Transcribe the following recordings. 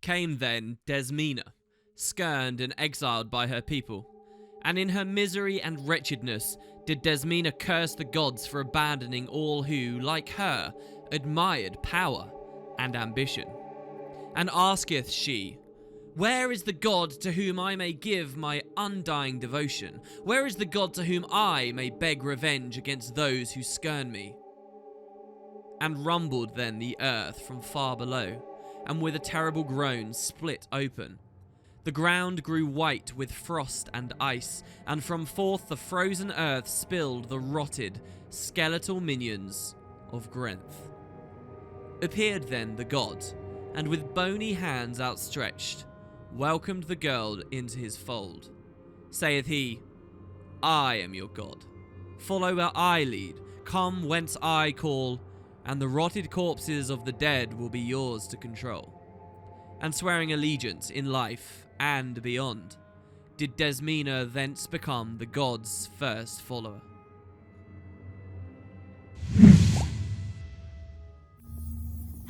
came then Desmina, scorned and exiled by her people. And in her misery and wretchedness did Desmina curse the gods for abandoning all who, like her, admired power and ambition. And asketh she, where is the god to whom I may give my undying devotion? Where is the god to whom I may beg revenge against those who scorn me? And rumbled then the earth from far below, and with a terrible groan split open. The ground grew white with frost and ice, and from forth the frozen earth spilled the rotted, skeletal minions of Grenth. Appeared then the god, and with bony hands outstretched, welcomed the girl into his fold. Saith he, I am your god. Follow where I lead, come whence I call, and the rotted corpses of the dead will be yours to control. And swearing allegiance in life and beyond, did Desmina thence become the god's first follower.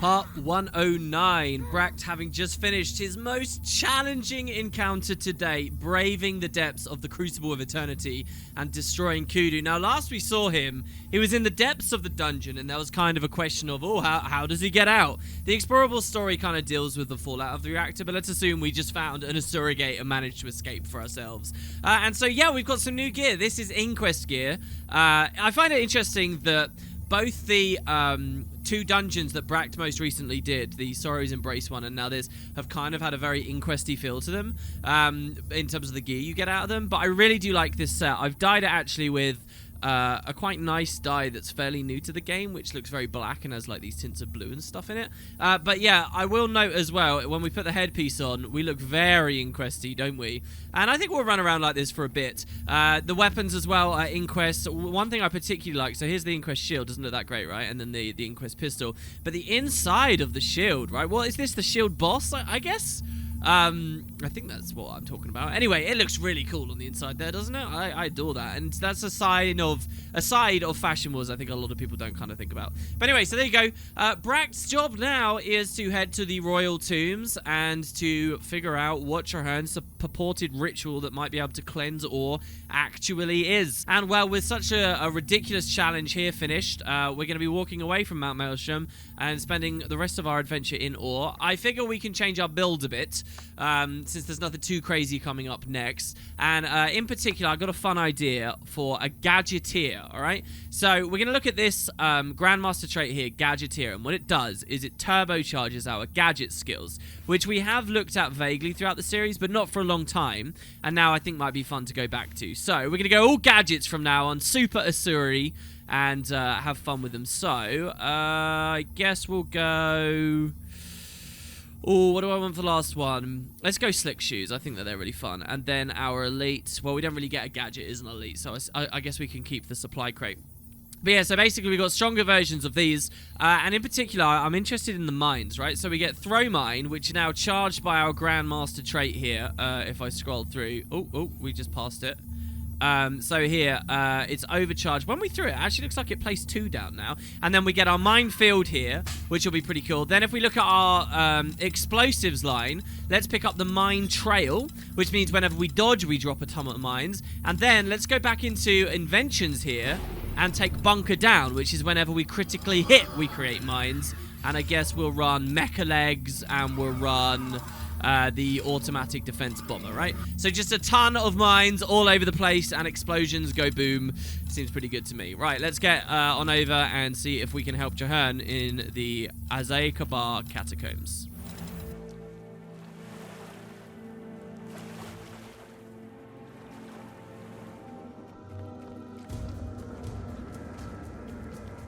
Part 109, Bract having just finished his most challenging encounter to date, braving the depths of the Crucible of Eternity and destroying Kudu. Now, last we saw him, he was in the depths of the dungeon, and there was kind of a question of, oh, how does he get out? The explorable story kind of deals with the fallout of the reactor, but let's assume we just found an Asura gate and managed to escape for ourselves. And so, yeah, we've got some new gear. This is Inquest gear. I find it interesting that both the two dungeons that Bract most recently did, the Sorrow's Embrace one and now this, have kind of had a very inquesty feel to them in terms of the gear you get out of them. But I really do like this set. I've dyed it actually with a quite nice dye that's fairly new to the game, which looks very black and has like these tints of blue and stuff in it. But yeah, I will note as well, when we put the headpiece on, we look very inquesty, don't we? And I think we'll run around like this for a bit. The weapons as well are Inquest. One thing I particularly like, so here's the Inquest shield, doesn't look that great, right? And then the Inquest pistol. But the inside of the shield, right? Well, is this the shield boss, I guess? I think that's what I'm talking about. Anyway, it looks really cool on the inside there, doesn't it? I adore that, and that's a side of Fashion Wars I think a lot of people don't kind of think about. But anyway, so there you go. Bract's job now is to head to the royal tombs and to figure out what Traherne's purported ritual that might be able to cleanse ore actually is. And well, with such a ridiculous challenge here finished, we're going to be walking away from Mount Maelstrom and spending the rest of our adventure in ore. I figure we can change our build a bit, since there's nothing too crazy coming up next. And in particular, I got a fun idea for a Gadgeteer, alright? So we're going to look at this Grandmaster trait here, Gadgeteer, and what it does is it turbocharges our gadget skills, which we have looked at vaguely throughout the series, but not for a long time, and now I think might be fun to go back to. So we're going to go all gadgets from now on, super Asuri, and have fun with them. So, I guess we'll go... Oh, what do I want for the last one? Let's go Slick Shoes. I think that they're really fun. And then our Elite. Well, we don't really get a gadget as an Elite, so I guess we can keep the supply crate. But yeah, so basically we've got stronger versions of these. And in particular, I'm interested in the mines, right? So we get Throw Mine, which is now charged by our Grandmaster trait here. If I scroll through. Oh, we just passed it. So here, it's overcharged. When we threw it, it actually looks like it placed 2 down now. And then we get our minefield here, which will be pretty cool. Then if we look at our explosives line, let's pick up the mine trail, which means whenever we dodge, we drop a ton of mines. And then let's go back into inventions here and take bunker down, which is whenever we critically hit, we create mines. And I guess we'll run mecha legs and we'll run... the automatic defense bomber, right? So just a ton of mines all over the place and explosions go boom. Seems pretty good to me. Right, let's get on over and see if we can help Traherne in the Azay-Kabar catacombs.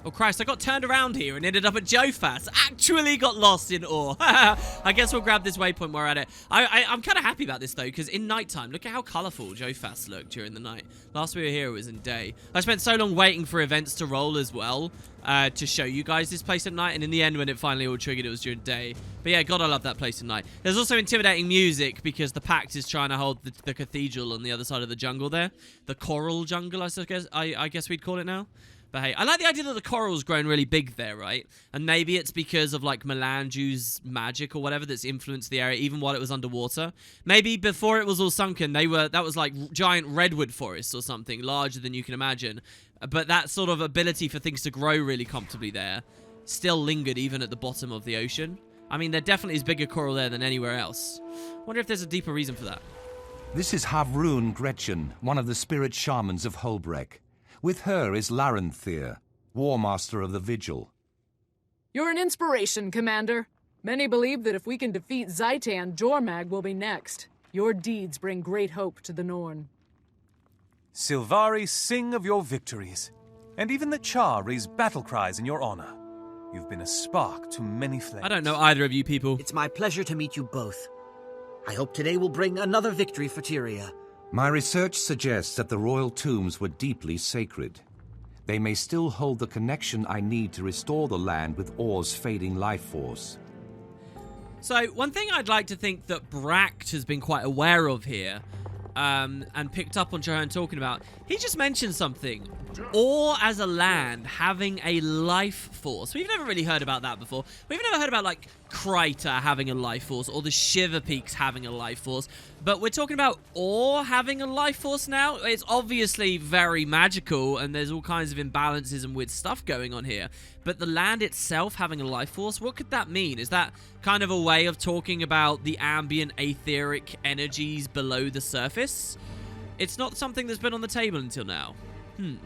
Oh, Christ, I got turned around here and ended up at Jofas. Actually got lost in ore. I guess we'll grab this waypoint while we're at it. I'm kind of happy about this, though, because in nighttime, look at how colourful Jofas looked during the night. Last we were here, it was in day. I spent so long waiting for events to roll as well to show you guys this place at night, and in the end, when it finally all triggered, it was during day. But yeah, God, I love that place at night. There's also intimidating music because the Pact is trying to hold the cathedral on the other side of the jungle there. The coral jungle, I guess we'd call it now. But hey, I like the idea that the coral's grown really big there, right? And maybe it's because of, like, Melanju's magic or whatever that's influenced the area even while it was underwater. Maybe before it was all sunken, that was like giant redwood forests or something, larger than you can imagine. But that sort of ability for things to grow really comfortably there still lingered even at the bottom of the ocean. I mean, there definitely is bigger coral there than anywhere else. Wonder if there's a deeper reason for that. This is Havrun Gretchen, one of the spirit shamans of Holbreck. With her is Larenthyr, War Master of the Vigil. You're an inspiration, Commander. Many believe that if we can defeat Zaitan, Jormag will be next. Your deeds bring great hope to the Norn. Silvari sing of your victories, and even the Char raise battle cries in your honor. You've been a spark to many flames. I don't know either of you people. It's my pleasure to meet you both. I hope today will bring another victory for Tyria. My research suggests that the royal tombs were deeply sacred. They may still hold the connection I need to restore the land with Or's fading life force. So, one thing I'd like to think that Bract has been quite aware of here, and picked up on Trahearne talking about, he just mentioned something. Or as a land having a life force. We've never really heard about that before. We've never heard about, like, Kryta having a life force or the Shiver Peaks having a life force. But we're talking about Or having a life force now. It's obviously very magical and there's all kinds of imbalances and weird stuff going on here. But the land itself having a life force, what could that mean? Is that kind of a way of talking about the ambient etheric energies below the surface? It's not something that's been on the table until now. Man,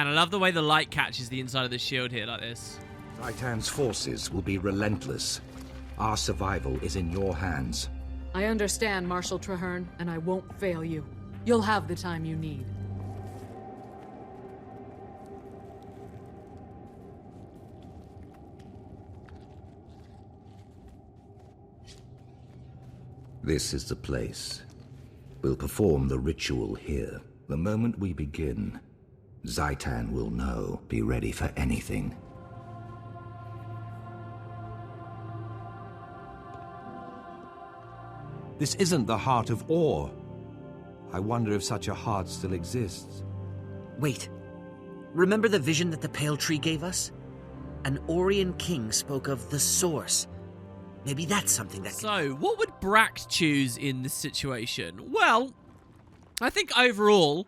I love the way the light catches the inside of the shield here like this. Zaitan's forces will be relentless. Our survival is in your hands. I understand, Marshal Trahearne, and I won't fail you. You'll have the time you need. This is the place. We'll perform the ritual here. The moment we begin, Zaitan will know. Be ready for anything. This isn't the heart of Or. I wonder if such a heart still exists. Wait. Remember the vision that the Pale Tree gave us? An Orian king spoke of the Source. Maybe that's something that... So, what would Bract choose in this situation? Well, I think overall,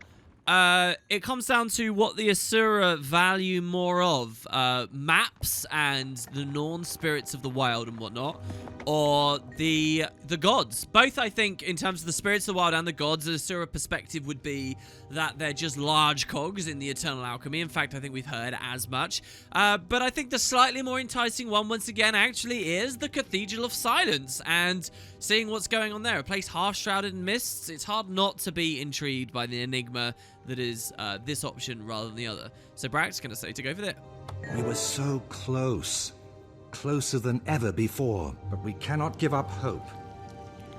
it comes down to what the Asura value more of. Maps and the Norn spirits of the wild and whatnot. Or the gods. Both, I think, in terms of the spirits of the wild and the gods, the Asura perspective would be that they're just large cogs in the eternal alchemy. In fact, I think we've heard as much. But I think the slightly more enticing one, once again, actually is the Cathedral of Silence. And seeing what's going on there. A place half-shrouded in mists. It's hard not to be intrigued by the enigma that is this option rather than the other. So Bract's going to say to go for it. We were so close. Closer than ever before, but we cannot give up hope.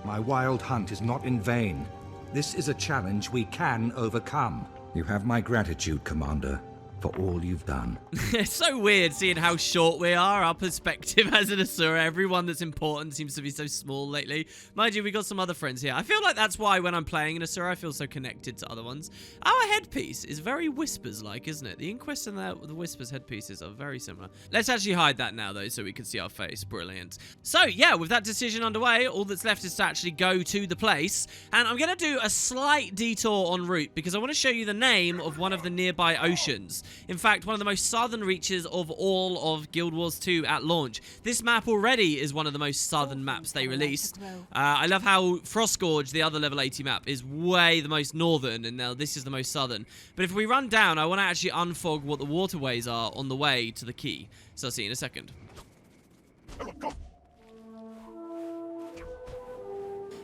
My wild hunt is not in vain. This is a challenge we can overcome. You have my gratitude, Commander, for all you've done. It's so weird seeing how short we are. Our perspective as an Asura, everyone that's important seems to be so small lately. Mind you, we got some other friends here. I feel like that's why when I'm playing an Asura, I feel so connected to other ones. Our headpiece is very Whispers-like, isn't it? The Inquest and the Whispers headpieces are very similar. Let's actually hide that now, though, so we can see our face. Brilliant. So, yeah, with that decision underway, all that's left is to actually go to the place. And I'm going to do a slight detour en route because I want to show you the name of one of the nearby oceans. In fact, one of the most southern reaches of all of Guild Wars 2 at launch. This map already is one of the most southern maps they released. I love how Frostgorge, the other level 80 map, is way the most northern, and now this is the most southern. But if we run down, I want to actually unfog what the waterways are on the way to the key. So I'll see you in a second.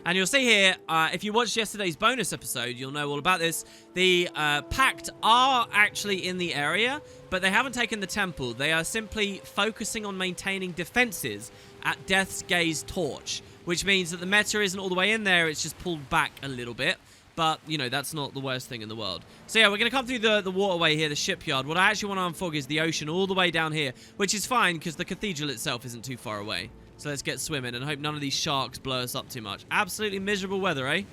And you'll see here, if you watched yesterday's bonus episode, you'll know all about this. The Pact are actually in the area, but they haven't taken the temple. They are simply focusing on maintaining defenses at Death's Gaze Torch, which means that the meta isn't all the way in there. It's just pulled back a little bit. But, you know, that's not the worst thing in the world. So, yeah, we're going to come through the waterway here, the shipyard. What I actually want to unfog is the ocean all the way down here, which is fine because the cathedral itself isn't too far away. So let's get swimming and hope none of these sharks blow us up too much. Absolutely miserable weather, eh?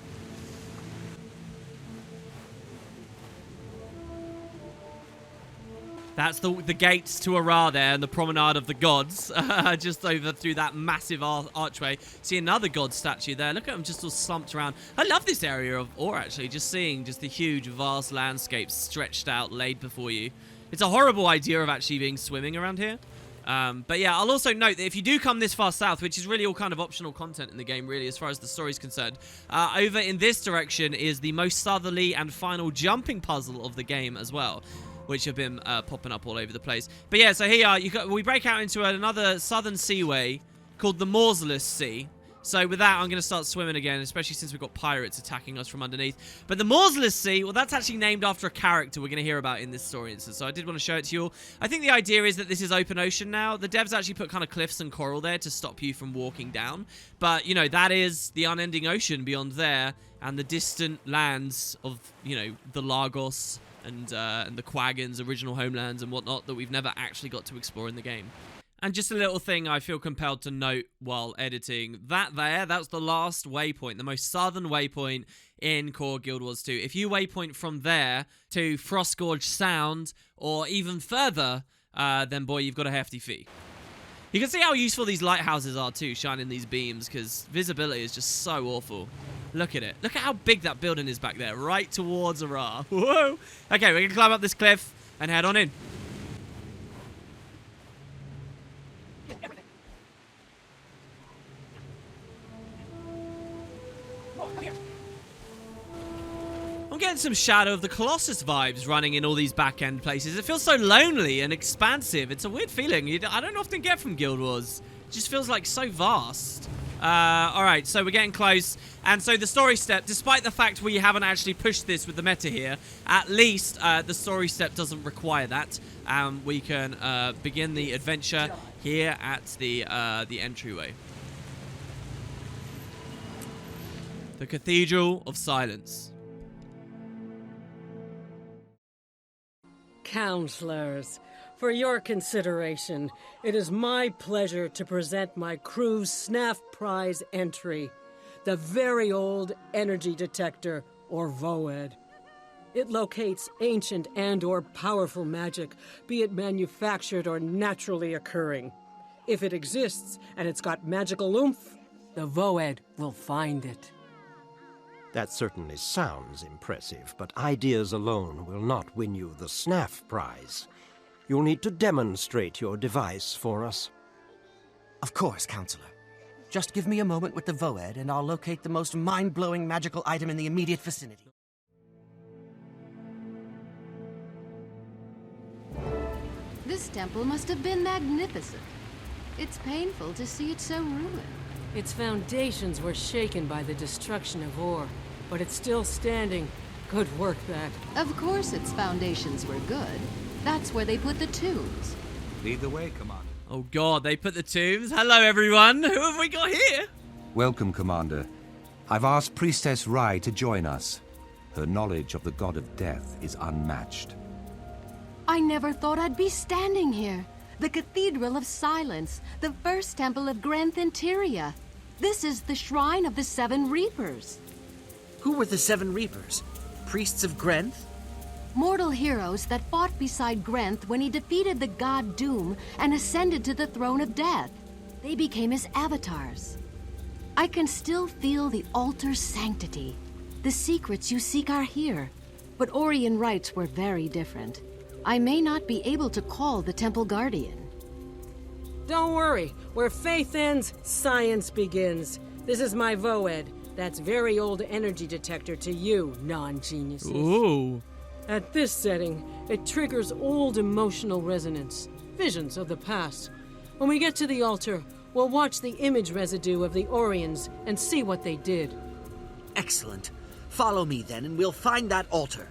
That's the gates to Ara there and the promenade of the gods. Just over through that massive archway. See another god statue there. Look at them just all slumped around. I love this area of Or, actually. Just seeing just the huge, vast landscapes stretched out, laid before you. It's a horrible idea of actually being swimming around here. But yeah, I'll also note that if you do come this far south, which is really all kind of optional content in the game, really, as far as the story's concerned, over in this direction is the most southerly and final jumping puzzle of the game as well, which have been popping up all over the place. But yeah, so here we break out into another southern seaway called the Mausolus Sea. So with that, I'm going to start swimming again, especially since we've got pirates attacking us from underneath. But the Mausolus Sea, well, that's actually named after a character we're going to hear about in this story. So I did want to show it to you all. I think the idea is that this is open ocean now. The devs actually put kind of cliffs and coral there to stop you from walking down. But, you know, that is the unending ocean beyond there and the distant lands of, you know, the Lagos and the Quagons' original homelands and whatnot that we've never actually got to explore in the game. And just a little thing I feel compelled to note while editing. That's the last waypoint, the most southern waypoint in Core Guild Wars 2. If you waypoint from there to Frostgorge Sound or even further, then boy, you've got a hefty fee. You can see how useful these lighthouses are too, shining these beams, because visibility is just so awful. Look at it. Look at how big that building is back there, right towards Ara. Whoa! Okay, we're going to climb up this cliff and head on in. I'm getting some Shadow of the Colossus vibes running in all these back-end places. It feels so lonely and expansive. It's a weird feeling I don't often get from Guild Wars. It just feels like so vast. Alright, so we're getting close. And so the story step, despite the fact we haven't actually pushed this with the meta here, at least the story step doesn't require that. We can begin the adventure here at the entryway. The Cathedral of Silence. Counselors, for your consideration, it is my pleasure to present my crew's SNAF prize entry, the Very Old Energy Detector, or VOED. It locates ancient and/or powerful magic, be it manufactured or naturally occurring. If it exists and it's got magical oomph, the VOED will find it. That certainly sounds impressive, but ideas alone will not win you the SNAF prize. You'll need to demonstrate your device for us. Of course, Counselor. Just give me a moment with the VOED and I'll locate the most mind-blowing magical item in the immediate vicinity. This temple must have been magnificent. It's painful to see it so ruined. Its foundations were shaken by the destruction of Or, but it's still standing. Good work, that. Of course its foundations were good. That's where they put the tombs. Lead the way, Commander. Oh god, they put the tombs. Hello everyone, who have we got here? Welcome, Commander. I've asked Priestess Rai to join us. Her knowledge of the god of death is unmatched. I never thought I'd be standing here. The Cathedral of Silence, the first temple of Grenth and Tyria. This is the shrine of the Seven Reapers. Who were the Seven Reapers? Priests of Grenth? Mortal heroes that fought beside Grenth when he defeated the god Doom and ascended to the throne of death. They became his avatars. I can still feel the altar's sanctity. The secrets you seek are here, but Orion rites were very different. I may not be able to call the Temple Guardian. Don't worry. Where faith ends, science begins. This is my VOED. That's Very Old Energy Detector to you, non-geniuses. Ooh. At this setting, it triggers old emotional resonance, visions of the past. When we get to the altar, we'll watch the image residue of the Orions and see what they did. Excellent. Follow me then and we'll find that altar.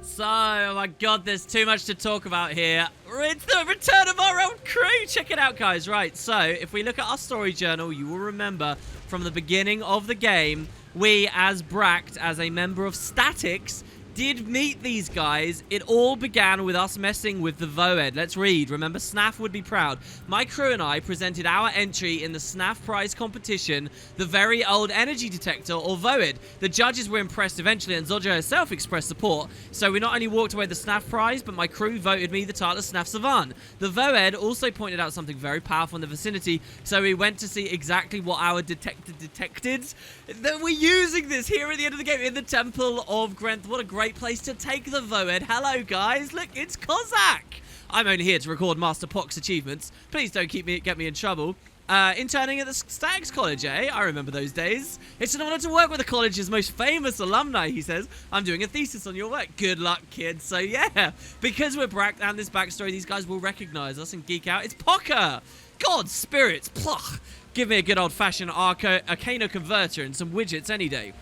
So, oh my god, there's too much to talk about here. It's the return of our old crew! Check it out, guys. Right, so, if we look at our story journal, you will remember from the beginning of the game, we, as Bract, as a member of Statics, did meet these guys. It all began with us messing with the Voed. Let's read. Remember, Snaf would be proud. My crew and I presented our entry in the Snaf Prize competition, the very old energy detector, or Voed. The judges were impressed eventually, and Zodja herself expressed support. So we not only walked away the Snaf Prize, but my crew voted me the title of Snaf Savant. The Voed also pointed out something very powerful in the vicinity, so we went to see exactly what our detector detected. That we're using this here at the end of the game in the Temple of Grenth. What a great place to take the Voed. Hello, guys. Look, it's Kozak. I'm only here to record Master Pock's achievements. Please don't get me in trouble. Interning at the Stags College, eh? I remember those days. It's an honor to work with the college's most famous alumni, he says. I'm doing a thesis on your work. Good luck, kids. So, yeah, because we're Brack and this backstory, these guys will recognize us and geek out. It's Pocker. God's spirits. Pluck. Give me a good old-fashioned Arcana converter and some widgets any day.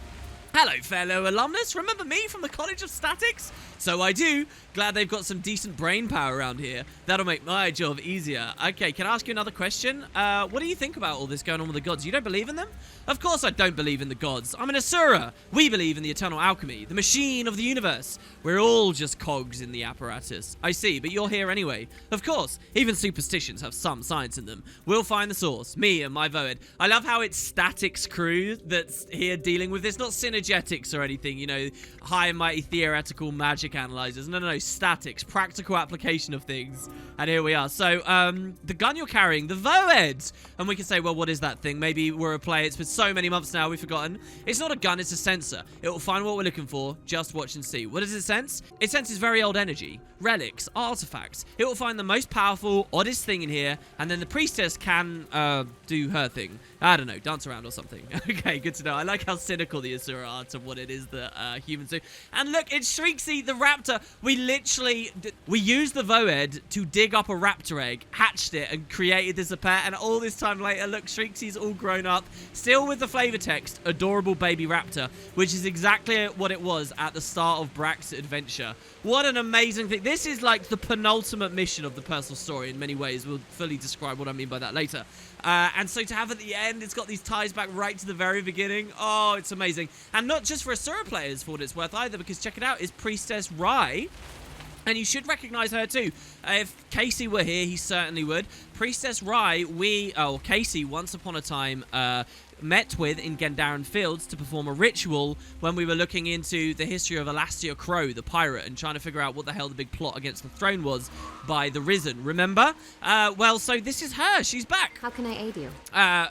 Hello, fellow alumnus. Remember me from the College of Statics? So I do. Glad they've got some decent brain power around here. That'll make my job easier. Okay, can I ask you another question? What do you think about all this going on with the gods? You don't believe in them? Of course I don't believe in the gods. I'm an Asura. We believe in the eternal alchemy, the machine of the universe. We're all just cogs in the apparatus. I see, but you're here anyway. Of course, even superstitions have some science in them. We'll find the source, me and my Voed. I love how it's Statics crew that's here dealing with this, not synergetics or anything, you know, high and mighty theoretical magic analyzers. No, Statics, practical application of things. And here we are. So, the gun you're carrying, the Voed. And we can say, well, what is that thing? Maybe we're a player. It's been so many months now, we've forgotten. It's not a gun, it's a sensor. It will find what we're looking for. Just watch and see. What does it sense? It senses very old energy, relics, artifacts. It will find the most powerful, oddest thing in here, and then the priestess can do her thing. I don't know, dance around or something. Okay, good to know. I like how cynical the Asura are to what it is that humans do. And look, it's Shriexy the raptor. We used the Voed to dig up a raptor egg, hatched it, and created this pet. And all this time later, look, Shriexy's all grown up, still with the flavor text, adorable baby raptor, which is exactly what it was at the start of Brack's adventure. What an amazing thing. This is like the penultimate mission of the personal story in many ways. We'll fully describe what I mean by that later. And so to have at the end, it's got these ties back right to the very beginning. Oh, it's amazing. And not just for Asura players, for what it's worth either, because check it out, it's Priestess Rai. And you should recognize her too. If Casey were here, he certainly would. Priestess Rai, Casey, once upon a time, met with in Gendaran Fields to perform a ritual when we were looking into the history of Alastia Crow, the pirate, and trying to figure out what the hell the big plot against the throne was by the Risen. Remember? Well, so this is her. She's back. How can I aid you?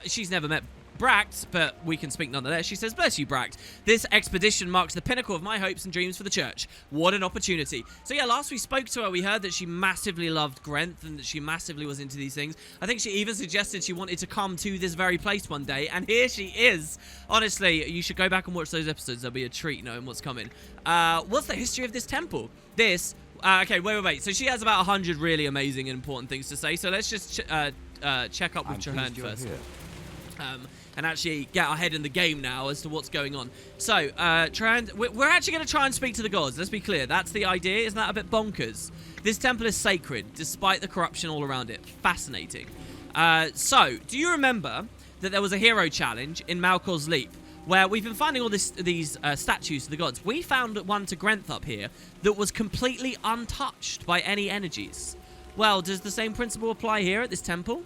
She's never met Bract, but we can speak nonetheless. She says, bless you, Bract. This expedition marks the pinnacle of my hopes and dreams for the church. What an opportunity. So yeah, last we spoke to her, we heard that she massively loved Grenth and that she massively was into these things. I think she even suggested she wanted to come to this very place one day, and here she is. Honestly, you should go back and watch those episodes. There'll be a treat knowing what's coming. What's the history of this temple? Okay, wait. So she has about 100 really amazing and important things to say. So let's just check up with Trahan first. And actually get our head in the game now as to what's going on. So, Trahan, we're actually going to try and speak to the gods. Let's be clear. That's the idea. Isn't that a bit bonkers? This temple is sacred, despite the corruption all around it. Fascinating. So, do you remember that there was a hero challenge in Malkor's Leap, where we've been finding all these statues to the gods? We found one to Grenth up here that was completely untouched by any energies. Well, does the same principle apply here at this temple?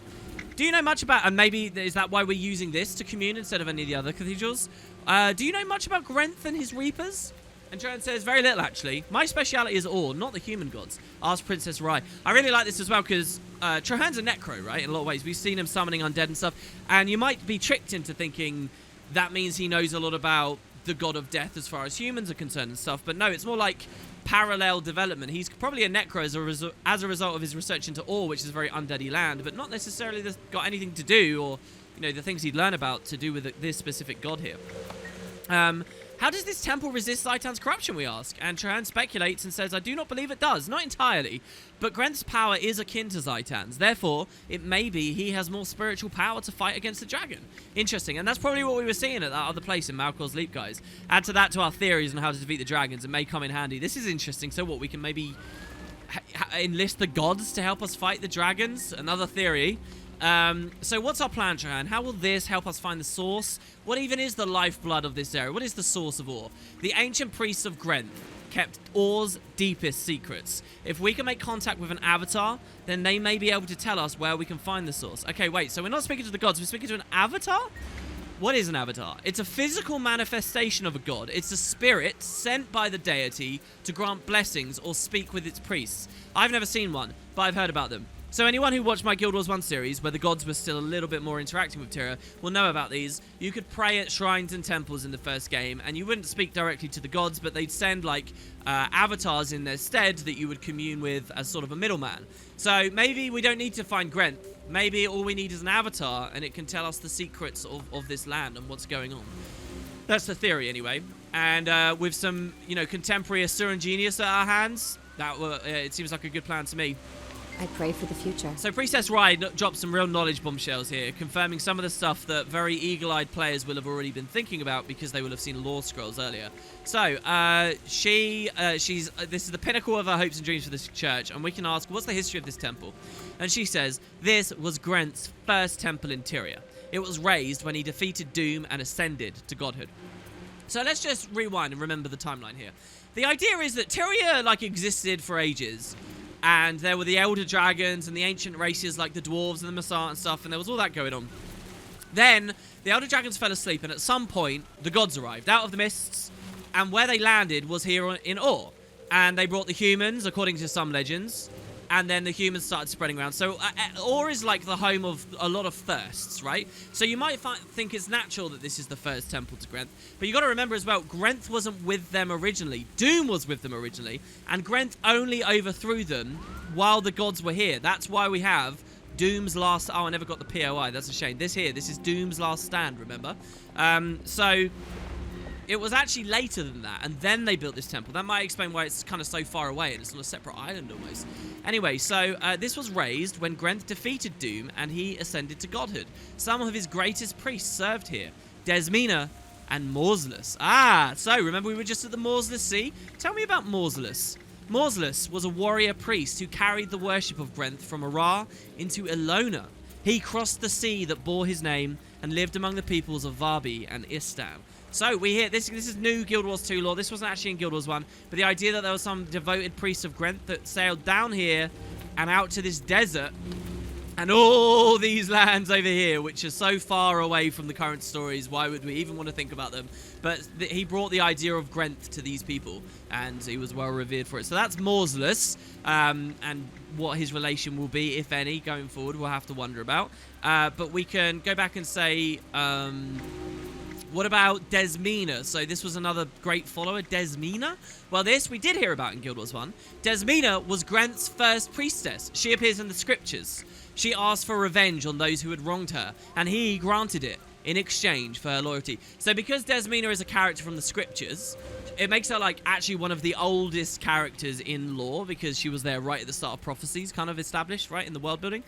Do you know much about, and maybe is that why we're using this to commune instead of any of the other cathedrals? Do you know much about Grenth and his Reapers? And Trahan says, very little actually. My speciality is awe, not the human gods. Asked Princess Rai. I really like this as well because Trahan's a necro, right? In a lot of ways. We've seen him summoning undead and stuff. And you might be tricked into thinking that means he knows a lot about the god of death as far as humans are concerned and stuff. But no, it's more like parallel development. He's probably a necro as a result of his research into ore, which is a very undeady land, but not necessarily got anything to do, or the things he'd learn about to do with this specific god here. How does this temple resist Zaitan's corruption, we ask? And Trahan speculates and says, I do not believe it does. Not entirely. But Grenth's power is akin to Zaitan's. Therefore, it may be he has more spiritual power to fight against the dragon. Interesting. And that's probably what we were seeing at that other place in Malkor's Leap, guys. Add to that to our theories on how to defeat the dragons. It may come in handy. This is interesting. So what, we can maybe enlist the gods to help us fight the dragons? Another theory. So what's our plan, Trahan? How will this help us find the source? What even is the lifeblood of this area? What is the source of ore? The ancient priests of Grenth kept Or's deepest secrets. If we can make contact with an avatar, then they may be able to tell us where we can find the source. Okay, wait, so we're not speaking to the gods, we're speaking to an avatar? What is an avatar? It's a physical manifestation of a god. It's a spirit sent by the deity to grant blessings or speak with its priests. I've never seen one, but I've heard about them. So anyone who watched my Guild Wars 1 series, where the gods were still a little bit more interacting with Tyria, will know about these. You could pray at shrines and temples in the first game, and you wouldn't speak directly to the gods, but they'd send, like, avatars in their stead that you would commune with as sort of a middleman. So maybe we don't need to find Grenth. Maybe all we need is an avatar, and it can tell us the secrets of this land and what's going on. That's the theory, anyway. And with some, you know, contemporary Asuran genius at our hands, it seems like a good plan to me. I pray for the future. So Priestess Ride dropped some real knowledge bombshells here, confirming some of the stuff that very eagle-eyed players will have already been thinking about because they will have seen lore scrolls earlier. So, this is the pinnacle of her hopes and dreams for this church, and we can ask, what's the history of this temple? And she says, this was Grenth's first temple in Tyria. It was raised when he defeated Doom and ascended to godhood. So let's just rewind and remember the timeline here. The idea is that Tyria, like, existed for ages. And there were the Elder Dragons and the ancient races like the Dwarves and the Masat and stuff, and there was all that going on. Then, the Elder Dragons fell asleep, and at some point, the gods arrived out of the mists, and where they landed was here in Or. And they brought the humans, according to some legends, and then the humans started spreading around. So, Or is like the home of a lot of thirsts, right? So you might think it's natural that this is the first temple to Grenth, but you got to remember as well, Grenth wasn't with them originally. Doom was with them originally, and Grenth only overthrew them while the gods were here. That's why we have Doom's last... Oh, I never got the POI. That's a shame. This is Doom's last stand, remember? So... It was actually later than that, and then they built this temple. That might explain why it's kind of so far away, and it's on a separate island almost. Anyway, so this was raised when Grenth defeated Doom, and he ascended to godhood. Some of his greatest priests served here. Desmina and Morzelus. So remember we were just at the Morzelus Sea? Tell me about Morzelus. Morzelus was a warrior priest who carried the worship of Grenth from Arar into Ilona. He crossed the sea that bore his name and lived among the peoples of Varbi and Istan. So we hear this is new Guild Wars 2 lore. This wasn't actually in Guild Wars 1, but the idea that there was some devoted priests of Grenth that sailed down here and out to this desert and all these lands over here, which are so far away from the current stories. Why would we even want to think about them? But he brought the idea of Grenth to these people, and he was well revered for it. So that's Morzelus, and what his relation will be, if any, going forward, we'll have to wonder about. But we can go back and say... what about Desmina? So this was another great follower, Desmina. Well, this we did hear about in Guild Wars 1. Desmina was Grenth's first priestess. She appears in the scriptures. She asked for revenge on those who had wronged her, and he granted it in exchange for her loyalty. So because Desmina is a character from the scriptures, it makes her like actually one of the oldest characters in lore, because she was there right at the start of prophecies, kind of established, right, in the world building.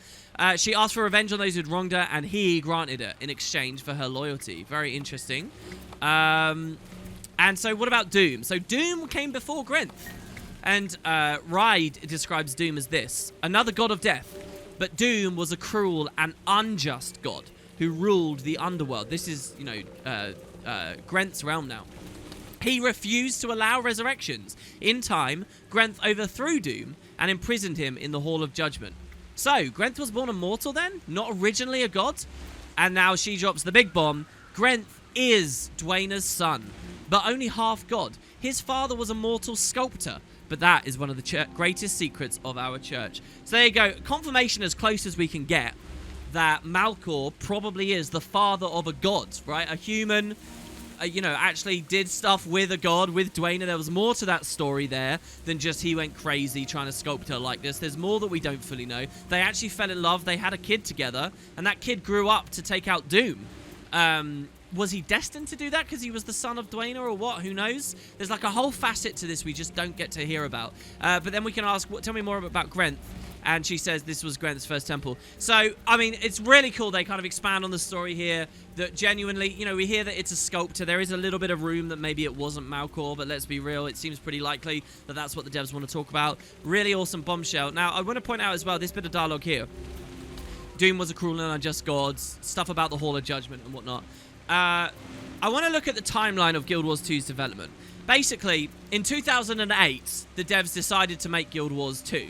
She asked for revenge on those who'd wronged her, and he granted it in exchange for her loyalty. Very interesting. And so what about Doom? So Doom came before Grenth. And Ride describes Doom as this: another god of death. But Doom was a cruel and unjust god who ruled the underworld. This is, you know, Grenth's realm now. He refused to allow resurrections. In time, Grenth overthrew Doom and imprisoned him in the Hall of Judgment. So, Grenth was born a mortal then? Not originally a god? And now she drops the big bomb. Grenth is Dwayna's son, but only half god. His father was a mortal sculptor, but that is one of the greatest secrets of our church. So there you go. Confirmation as close as we can get that Malkor probably is the father of a god, right? A human... you know, actually did stuff with a god, with Dwayna. There was more to that story there than just he went crazy trying to sculpt her like this. There's more that we don't fully know. They actually fell in love. They had a kid together, and that kid grew up to take out Doom. Was he destined to do that because he was the son of Dwayna or what? Who knows? There's like a whole facet to this we just don't get to hear about. But then we can ask, tell me more about Grenth. And she says this was Grenth's first temple. So, I mean, it's really cool. They kind of expand on the story here. That genuinely, you know, we hear that it's a sculptor. There is a little bit of room that maybe it wasn't Malkor, but let's be real. It seems pretty likely that that's what the devs want to talk about. Really awesome bombshell. Now, I want to point out as well, this bit of dialogue here. Doom was a cruel and unjust god. Stuff about the Hall of Judgment and whatnot. I want to look at the timeline of Guild Wars 2's development. Basically, in 2008, the devs decided to make Guild Wars 2.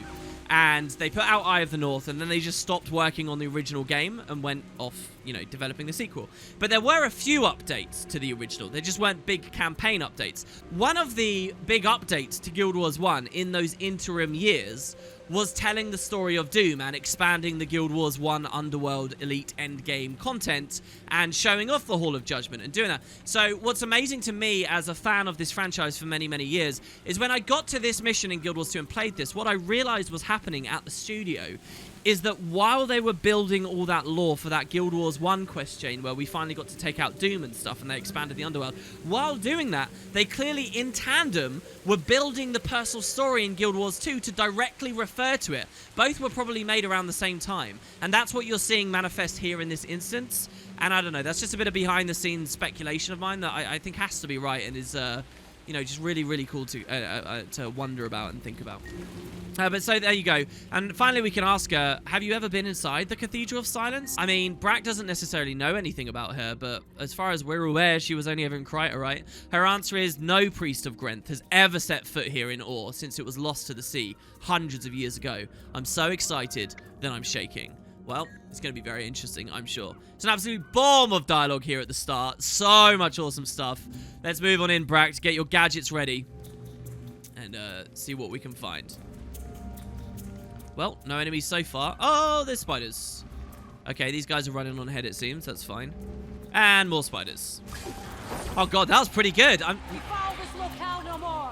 And they put out Eye of the North, and then they just stopped working on the original game and went off, you know, developing the sequel. But there were a few updates to the original. They just weren't big campaign updates. One of the big updates to Guild Wars 1 in those interim years was telling the story of Doom and expanding the Guild Wars 1 Underworld Elite Endgame content and showing off the Hall of Judgment and doing that. So what's amazing to me as a fan of this franchise for many, many years is when I got to this mission in Guild Wars 2 and played this, what I realized was happening at the studio is that while they were building all that lore for that Guild Wars 1 quest chain where we finally got to take out Doom and stuff and they expanded the Underworld, while doing that, they clearly in tandem were building the personal story in Guild Wars 2 to directly refer to it. Both were probably made around the same time, and that's what you're seeing manifest here in this instance. And I don't know, that's just a bit of behind the scenes speculation of mine that I think has to be right and is you know, just really, really cool to wonder about and think about. But so there you go. And finally, we can ask her, have you ever been inside the Cathedral of Silence? I mean, Brack doesn't necessarily know anything about her, but as far as we're aware, she was only ever in Kryta, right? Her answer is no priest of Grenth has ever set foot here in Ur since it was lost to the sea hundreds of years ago. I'm so excited that I'm shaking. Well, it's going to be very interesting, I'm sure. It's an absolute bomb of dialogue here at the start. So much awesome stuff. Let's move on in, Brack, to get your gadgets ready and see what we can find. Well, no enemies so far. Oh, there's spiders. Okay, these guys are running on ahead, it seems. That's fine. And more spiders. Oh, God, that was pretty good.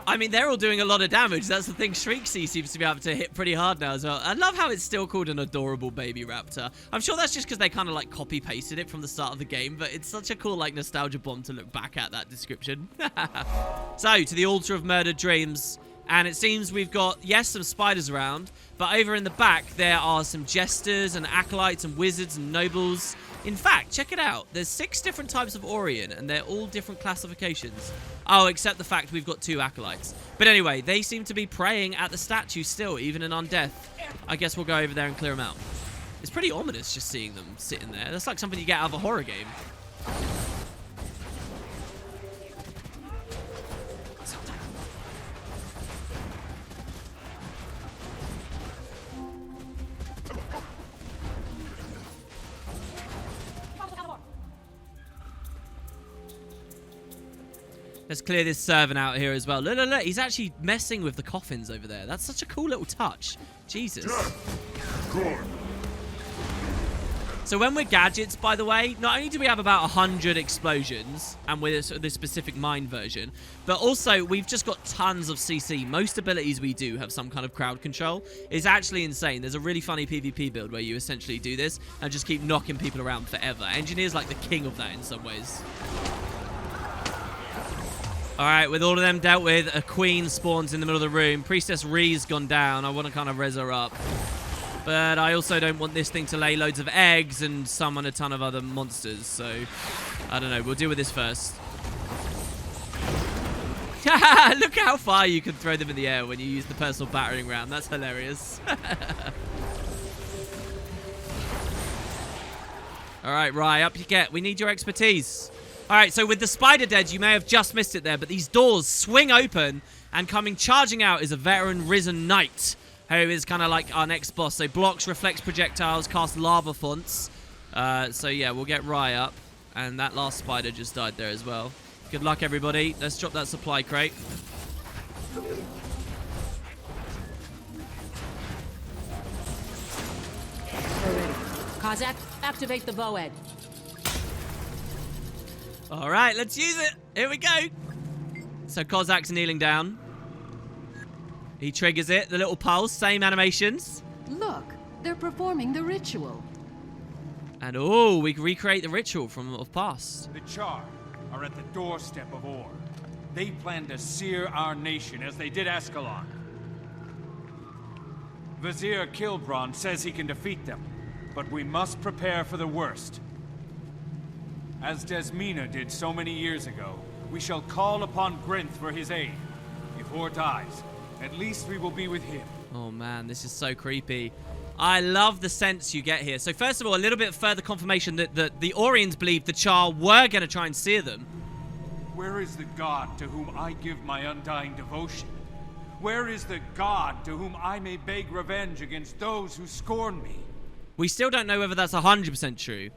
I mean, they're all doing a lot of damage. That's the thing. Shrieksy seems to be able to hit pretty hard now as well. I love how it's still called an adorable baby raptor. I'm sure that's just because they kind of like copy-pasted it from the start of the game, but it's such a cool like nostalgia bomb to look back at that description. So, to the altar of murdered dreams. And it seems we've got, yes, some spiders around, but over in the back, there are some jesters and acolytes and wizards and nobles. In fact, check it out. There's 6 different types of Orient, and they're all different classifications. Oh, except the fact we've got 2 acolytes. But anyway, they seem to be praying at the statue still, even in undeath. I guess we'll go over there and clear them out. It's pretty ominous just seeing them sitting there. That's like something you get out of a horror game. Let's clear this servant out here as well. Look, look, look. He's actually messing with the coffins over there. That's such a cool little touch. Jesus. So when we're gadgets, by the way, not only do we have about 100 explosions, and with this specific mine version, but also we've just got tons of CC. Most abilities we do have some kind of crowd control. It's actually insane. There's a really funny PvP build where you essentially do this and just keep knocking people around forever. Engineer's like the king of that in some ways. Alright, with all of them dealt with, a queen spawns in the middle of the room. Priestess Ree's gone down. I want to kind of res her up. But I also don't want this thing to lay loads of eggs and summon a ton of other monsters. So, I don't know. We'll deal with this first. Look how far you can throw them in the air when you use the personal battering ram. That's hilarious. Alright, Rye, up you get. We need your expertise. Alright, so with the spider dead, you may have just missed it there, but these doors swing open, and coming charging out is a veteran risen knight, who is kind of like our next boss. So blocks, reflects projectiles, casts lava fonts. So yeah, we'll get Rye up, and that last spider just died there as well. Good luck, everybody. Let's drop that supply crate. Kozak, activate the Voed. All right, let's use it. Here we go. So Kozak's kneeling down. He triggers it. The little pulse, same animations. Look, they're performing the ritual. And oh, we can recreate the ritual from of past. The Char are at the doorstep of Ur. They plan to sear our nation as they did Ascalon. Vizier Kilbron says he can defeat them, but we must prepare for the worst. As Desmina did so many years ago, we shall call upon Grenth for his aid. If Ur dies, at least we will be with him. Oh man, this is so creepy. I love the sense you get here. So first of all, a little bit further confirmation that the Orions believed the Char were going to try and sear them. Where is the god to whom I give my undying devotion? Where is the god to whom I may beg revenge against those who scorn me? We still don't know whether that's 100% true.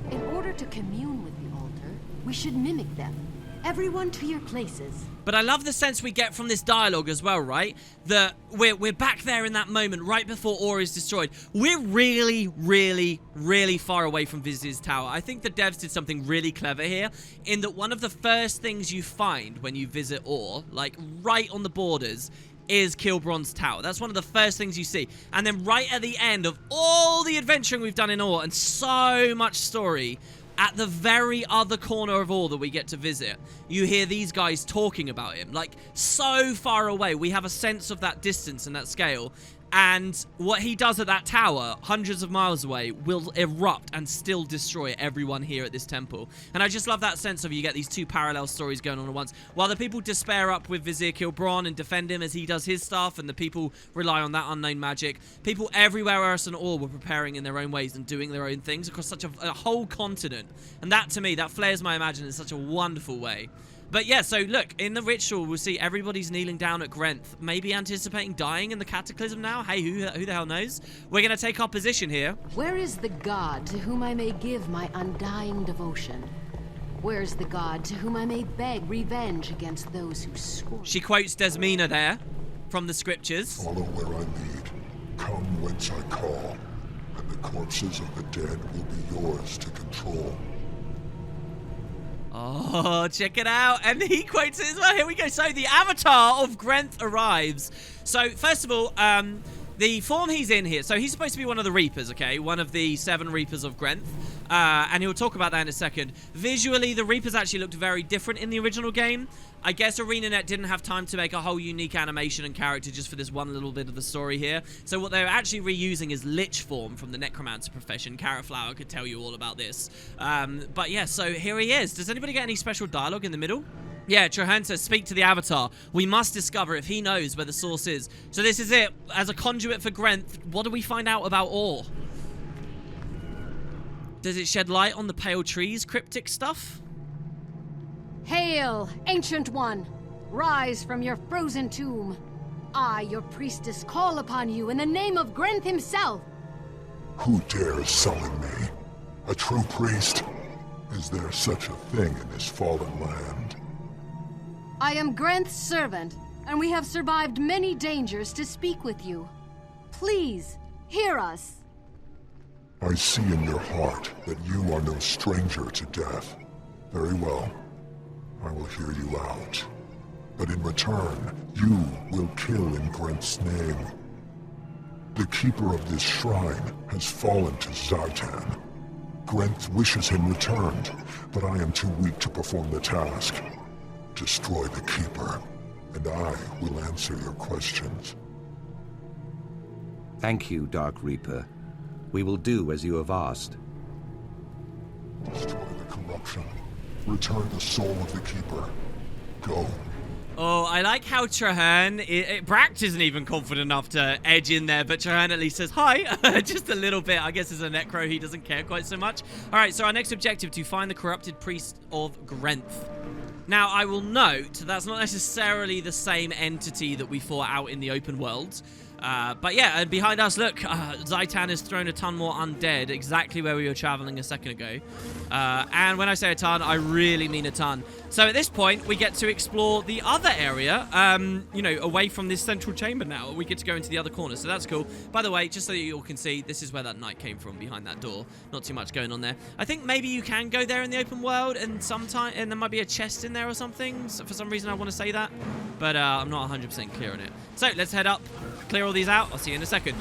In order to commune with the altar, we should mimic them. Everyone to your places. But I love the sense we get from this dialogue as well, right? That we're back there in that moment right before Ore is destroyed. We're really, really, really far away from Vizir's Tower. I think the devs did something really clever here in that one of the first things you find when you visit Ore, like right on the borders, is Kilbron's Tower. That's one of the first things you see. And then right at the end of all the adventuring we've done in Ore and so much story, at the very other corner of Ore that we get to visit, you hear these guys talking about him. Like, so far away. We have a sense of that distance and that scale. And what he does at that tower, hundreds of miles away, will erupt and still destroy everyone here at this temple. And I just love that sense of you get these two parallel stories going on at once. While the people despair up with Vizir Kilbron and defend him as he does his stuff, and the people rely on that unknown magic, people everywhere else in Ore were preparing in their own ways and doing their own things across such a whole continent. And that, to me, that flares my imagination in such a wonderful way. But yeah, so look, in the ritual, we'll see everybody's kneeling down at Grenth, maybe anticipating dying in the Cataclysm now. Hey, who the hell knows? We're going to take our position here. Where is the god to whom I may give my undying devotion? Where is the god to whom I may beg revenge against those who scorn? She quotes Desmina there from the scriptures. Follow where I lead, come whence I call, and the corpses of the dead will be yours to control. Oh, check it out. And he quotes it as well. Here we go. So the avatar of Grenth arrives. So first of all, the form he's in here. So he's supposed to be one of the Reapers, okay? One of the 7 Reapers of Grenth. And he'll talk about that in a second. Visually, the Reapers actually looked very different in the original game. I guess ArenaNet didn't have time to make a whole unique animation and character just for this one little bit of the story here. So what they're actually reusing is Lich form from the Necromancer profession. Carrot Flower could tell you all about this. But yeah, so here he is. Does anybody get any special dialogue in the middle? Yeah, Trahan says, speak to the Avatar. We must discover if he knows where the source is. So this is it. As a conduit for Grenth, what do we find out about Ore? Does it shed light on the Pale Tree's cryptic stuff? Hail, Ancient One! Rise from your frozen tomb. I, your priestess, call upon you in the name of Grenth himself. Who dares summon me? A true priest? Is there such a thing in this fallen land? I am Grenth's servant, and we have survived many dangers to speak with you. Please, hear us. I see in your heart that you are no stranger to death. Very well. I will hear you out. But in return, you will kill in Grenth's name. The keeper of this shrine has fallen to Zaitan. Grenth wishes him returned, but I am too weak to perform the task. Destroy the keeper, and I will answer your questions. Thank you, Dark Reaper. We will do as you have asked. Destroy the corruption. Return the soul of the keeper. Go. Oh, I like how Trahan... Bract isn't even confident enough to edge in there, but Trahan at least says hi. Just a little bit. I guess as a Necro, he doesn't care quite so much. All right, so our next objective, to find the corrupted priest of Grenth. Now, I will note that's not necessarily the same entity that we fought out in the open world. But yeah, and behind us, look, Zaitan has thrown a ton more undead, exactly where we were traveling a second ago. And when I say a ton, I really mean a ton. So at this point, we get to explore the other area, you know, away from this central chamber now. We get to go into the other corner, so that's cool. By the way, just so that you all can see, this is where that knight came from, behind that door. Not too much going on there. I think maybe you can go there in the open world, and there might be a chest in there or something. So for some reason, I want to say that, but I'm not 100% clear on it. So let's head up, clear all these out. I'll see you in a second.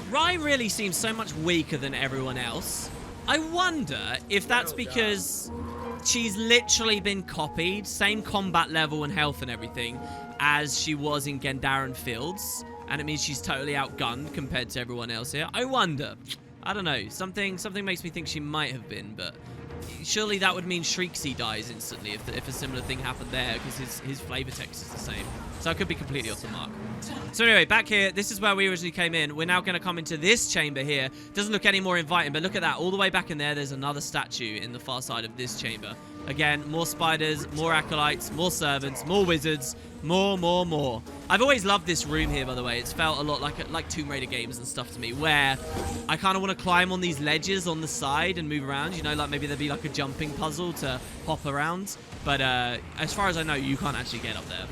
Rai really seems so much weaker than everyone else. I wonder if that's because she's literally been copied, same combat level and health and everything, as she was in Gendaran Fields, and it means she's totally outgunned compared to everyone else here. I wonder. I don't know. Something makes me think she might have been, but surely that would mean Shrieksy dies instantly if a similar thing happened there, because his flavor text is the same. So I could be completely off the mark. So anyway, back here, this is where we originally came in. We're now going to come into this chamber here. Doesn't look any more inviting, but look at that. All the way back in there's another statue in the far side of this chamber. Again, more spiders, more acolytes, more servants, more wizards, more. I've always loved this room here, by the way. It's felt a lot like Tomb Raider games and stuff to me, where I kind of want to climb on these ledges on the side and move around. You know, like maybe there'd be like a jumping puzzle to hop around. But as far as I know, you can't actually get up there.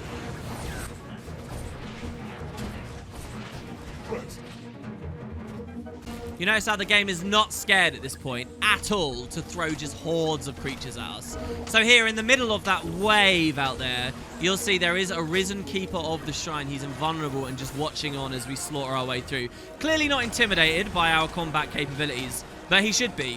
You notice how the game is not scared at this point at all to throw just hordes of creatures at us. So here in the middle of that wave out there, you'll see there is a risen keeper of the shrine. He's invulnerable and just watching on as we slaughter our way through. Clearly not intimidated by our combat capabilities, but he should be.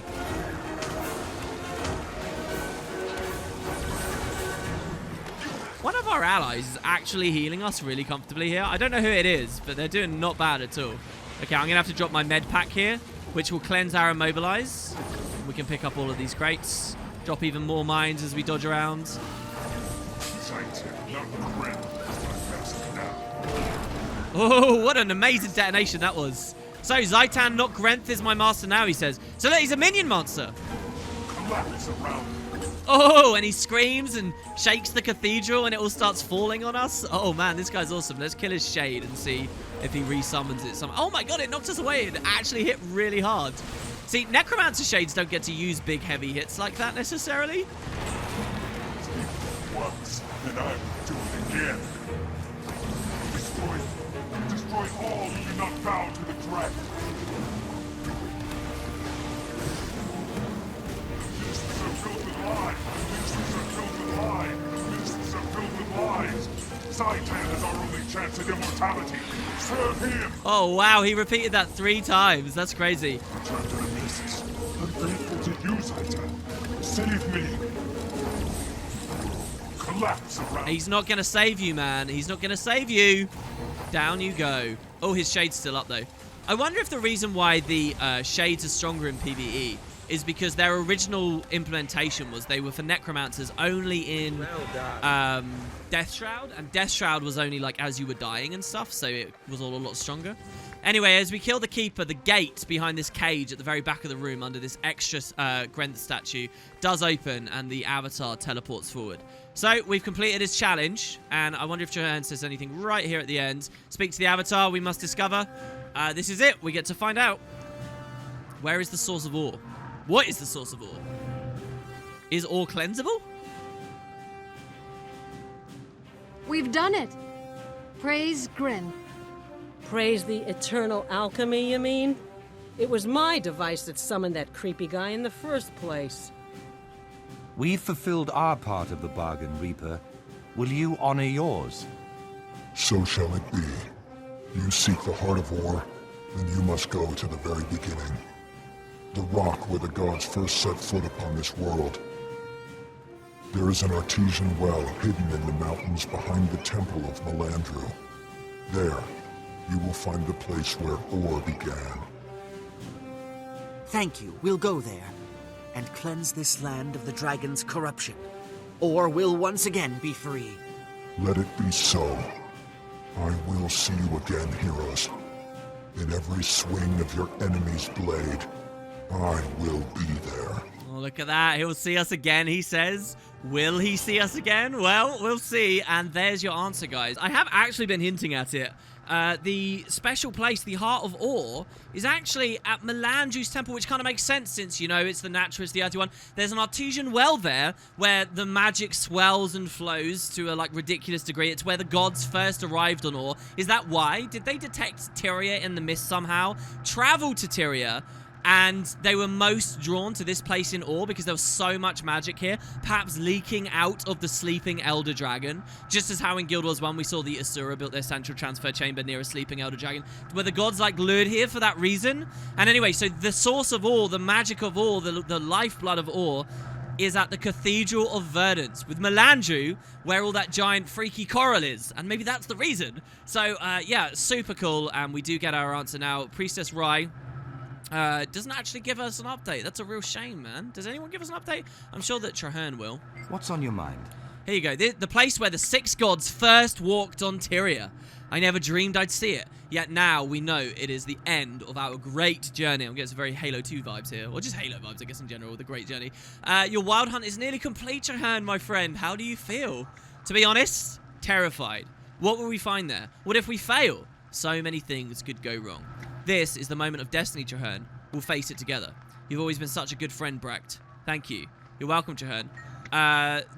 One of our allies is actually healing us really comfortably here. I don't know who it is, but they're doing not bad at all. Okay, I'm going to have to drop my med pack here, which will cleanse our immobilize. We can pick up all of these crates. Drop even more mines as we dodge around. Oh, what an amazing detonation that was. So, Zaitan, not Grenth, is my master now, he says. So look, he's a minion monster. Oh, and he screams and shakes the cathedral and it all starts falling on us. Oh man, this guy's awesome. Let's kill his shade and see if he resummons it. Oh my god, it knocked us away. It actually hit really hard. See, Necromancer shades don't get to use big heavy hits like that necessarily. Once, and I will do it again. Destroy all who do not bow to the dragon. Zaitan is our only chance at immortality. Serve him! Oh wow, he repeated that 3 times. That's crazy. Return to the bases. I'm grateful to you, Zaitan. Save me. Collapse around. He's not going to save you, man. He's not going to save you. Down you go. Oh, his shade's still up, though. I wonder if the reason why the shades are stronger in PvE is because their original implementation was they were for necromancers only in Death Shroud, and Death Shroud was only like as you were dying and stuff, so it was all a lot stronger. Anyway, as we kill the Keeper, the gate behind this cage at the very back of the room under this extra Grenth statue does open and the Avatar teleports forward. So we've completed his challenge, and I wonder if Johann says anything right here at the end. Speak to the Avatar, we must discover. This is it, we get to find out. Where is the source of ore? What is the source of ore? Is ore cleansable? We've done it. Praise Grin. Praise the eternal alchemy, you mean? It was my device that summoned that creepy guy in the first place. We've fulfilled our part of the bargain, Reaper. Will you honor yours? So shall it be. You seek the heart of ore, then you must go to the very beginning. The rock where the gods first set foot upon this world. There is an artesian well hidden in the mountains behind the temple of Melandru. There, you will find the place where ore began. Thank you. We'll go there and cleanse this land of the dragon's corruption. Or we'll once again be free. Let it be so. I will see you again, heroes. In every swing of your enemy's blade, I will be there. Oh, look at that. He'll see us again, he says. Will he see us again? Well, we'll see. And there's your answer, guys. I have actually been hinting at it. The special place, the Heart of Ore, is actually at Melandru's temple, which kind of makes sense since, you know, it's the naturalist, the earthy one. There's an artesian well there where the magic swells and flows to a, like, ridiculous degree. It's where the gods first arrived on Ore. Is that why? Did they detect Tyria in the mist somehow? Travel to Tyria, and they were most drawn to this place in Ore because there was so much magic here, perhaps leaking out of the sleeping Elder Dragon, just as how in Guild Wars 1 we saw the Asura built their central transfer chamber near a sleeping Elder Dragon. Were the gods like lured here for that reason? And anyway, so the source of Ore, the magic of Ore, the lifeblood of Ore, is at the Cathedral of Verdance with Melandru, where all that giant freaky coral is. And maybe that's the reason. So, yeah, super cool. And we do get our answer now. Priestess Rai Doesn't actually give us an update. That's a real shame, man. Does anyone give us an update? I'm sure that Traherne will. What's on your mind? Here you go. The place where the 6 gods first walked on Tyria. I never dreamed I'd see it. Yet now we know it is the end of our great journey. I'm getting some very Halo 2 vibes here. Or just Halo vibes, I guess, in general. The great journey. Your wild hunt is nearly complete, Traherne, my friend. How do you feel? To be honest, terrified. What will we find there? What if we fail? So many things could go wrong. This is the moment of destiny, Traherne. We'll face it together. You've always been such a good friend, Bract. Thank you. You're welcome, Traherne.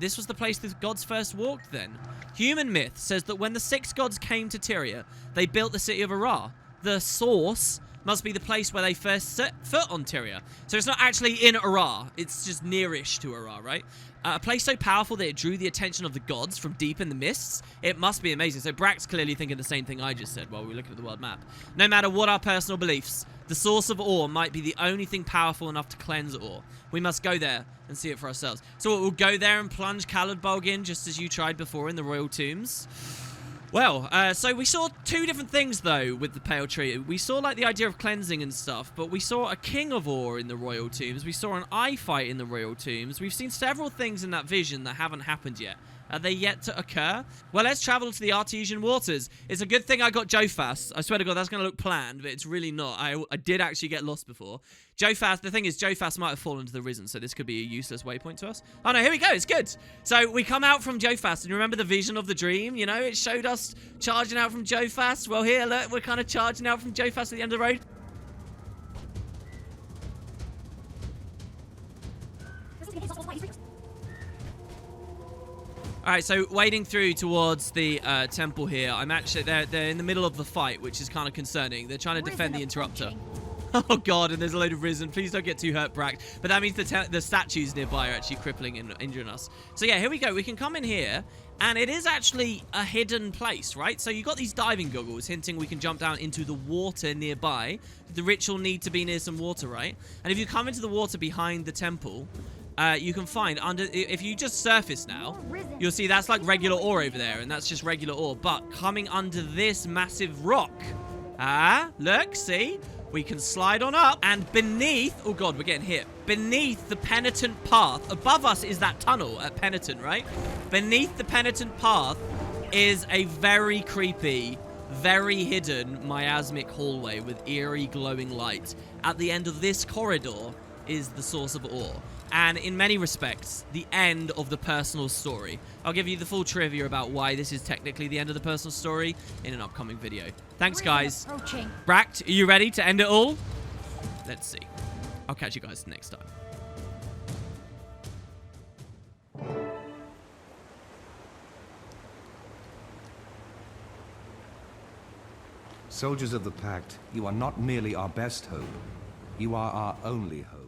This was the place the gods first walked then. Human myth says that when the 6 gods came to Tyria, they built the city of Arar. The source must be the place where they first set foot on Tyria. So it's not actually in Arar. It's just nearish to Arar, right? A place so powerful that it drew the attention of the gods from deep in the mists. It must be amazing. So Bract's clearly thinking the same thing I just said while we were looking at the world map. No matter what our personal beliefs, the source of ore might be the only thing powerful enough to cleanse ore. We must go there and see it for ourselves. So we'll go there and plunge Caladbolg in just as you tried before in the royal tombs. Well, so we saw 2 different things, though, with the Pale Tree. We saw, like, the idea of cleansing and stuff, but we saw a King of Ore in the Royal Tombs. We saw an eye fight in the Royal Tombs. We've seen several things in that vision that haven't happened yet. Are they yet to occur? Well, let's travel to the Artesian Waters. It's a good thing I got Jophas. I swear to God, that's going to look planned, but it's really not. I did actually get lost before. Jophas, the thing is, Jophas might have fallen to the Risen, so this could be a useless waypoint to us. Oh, no, here we go. It's good. So we come out from Jophas, and you remember the vision of the dream? You know, it showed us charging out from Jophas. Well, here, look, we're kind of charging out from Jophas at the end of the road. Alright, so wading through towards the temple here, I'm actually, they're in the middle of the fight, which is kind of concerning. They're trying to defend the interrupter. Oh god, and there's a load of Risen. Please don't get too hurt, Bract. But that means the statues nearby are actually crippling and injuring us. So yeah, here we go. We can come in here, and it is actually a hidden place, right? So you've got these diving goggles, hinting we can jump down into the water nearby. The ritual need to be near some water, right? And if you come into the water behind the temple, you can find under, if you just surface now, you'll see that's like regular ore over there, and that's just regular ore. But coming under this massive rock, look, see? We can slide on up, and beneath, oh god, we're getting hit. Beneath the penitent path, above us is that tunnel at Penitent, right? Beneath the penitent path is a very creepy, very hidden miasmic hallway with eerie glowing light. At the end of this corridor is the source of ore. And in many respects, the end of the personal story. I'll give you the full trivia about why this is technically the end of the personal story in an upcoming video. Thanks, guys. Bract, are you ready to end it all? Let's see. I'll catch you guys next time. Soldiers of the Pact, you are not merely our best hope. You are our only hope.